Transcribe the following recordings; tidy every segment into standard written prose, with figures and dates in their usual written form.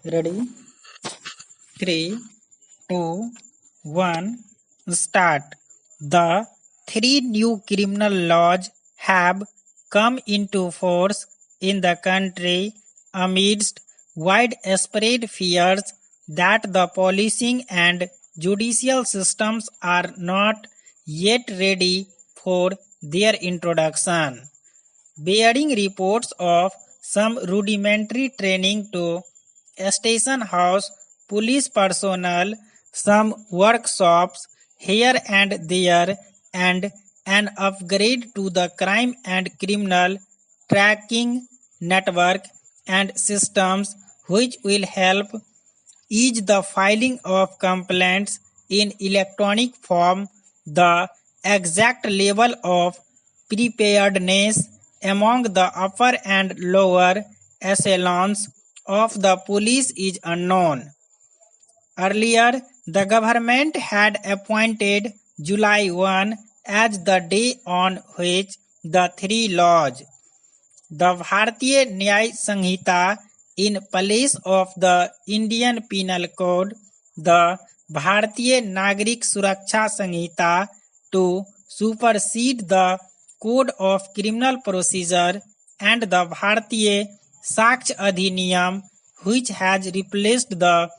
Ready? 3, 2, 1, start. The three new criminal laws have come into force in the country amidst widespread fears that the policing and judicial systems are not yet ready for their introduction. Bearing reports of some rudimentary training to station house police personnel, some workshops here and there, and an upgrade to the crime and criminal tracking network and systems which will help ease the filing of complaints in electronic form. The exact level of preparedness among the upper and lower echelons of the police is unknown. Earlier, the government had appointed July 1 as the day on which the three laws, the Bharatiya Nyaya Sanhita in place of the Indian Penal Code, the Bharatiya Nagrik Suraksha Sanhita to supersede the Code of Criminal Procedure, and the Bharatiya Sakshya Adhiniyam, which has replaced the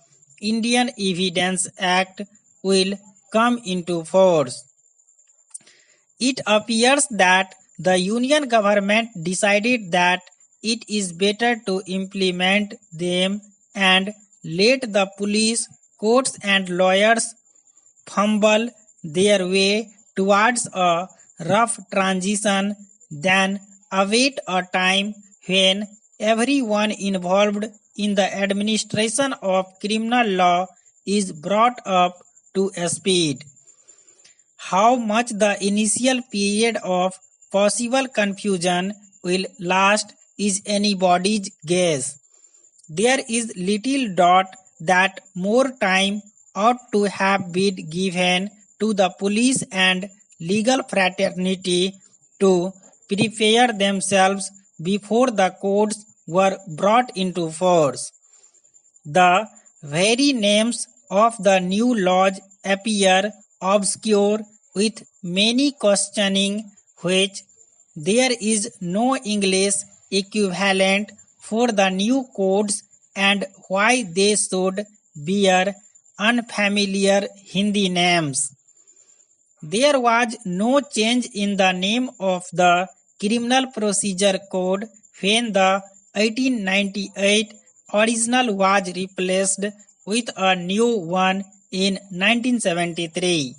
Indian Evidence Act, will come into force. It appears that the Union government decided that it is better to implement them and let the police, courts and lawyers fumble their way towards a rough transition than await a time when everyone involved in the administration of criminal law is brought up to speed. How much the initial period of possible confusion will last is anybody's guess. There is little doubt that more time ought to have been given to the police and legal fraternity to prepare themselves before the codes were brought into force. The very names of the new laws appear obscure, with many questioning which there is no English equivalent for the new codes and why they should bear unfamiliar Hindi names. There was no change in the name of the Criminal Procedure Code when the 1898 original was replaced with a new one in 1973.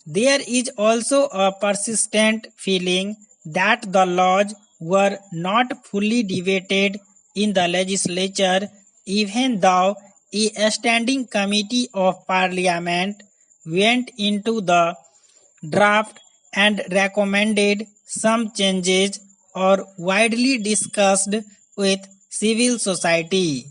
There is also a persistent feeling that the laws were not fully debated in the legislature, even though a standing committee of parliament went into the draft and recommended some changes or widely discussed with civil society.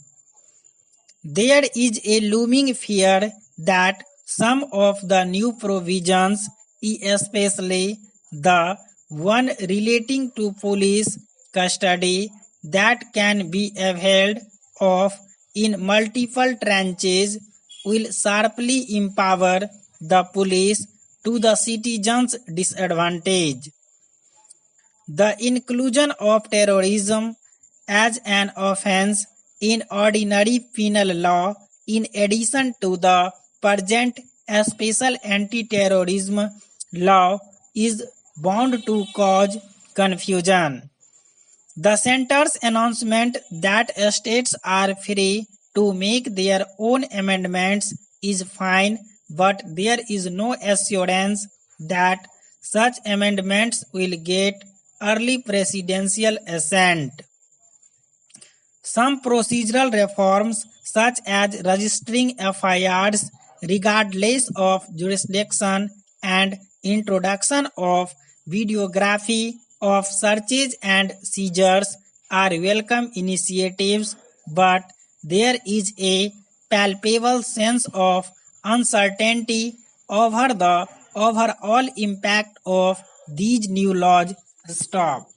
There is a looming fear that some of the new provisions, especially the one relating to police custody that can be availed of in multiple tranches, will sharply empower the police to the citizens' disadvantage. The inclusion of terrorism as an offense in ordinary penal law, in addition to the present special anti-terrorism law, is bound to cause confusion. The center's announcement that states are free to make their own amendments is fine, but there is no assurance that such amendments will get early presidential assent. Some procedural reforms, such as registering FIRs regardless of jurisdiction and introduction of videography of searches and seizures, are welcome initiatives, but there is a palpable sense of uncertainty over the overall impact of these new laws. Stop.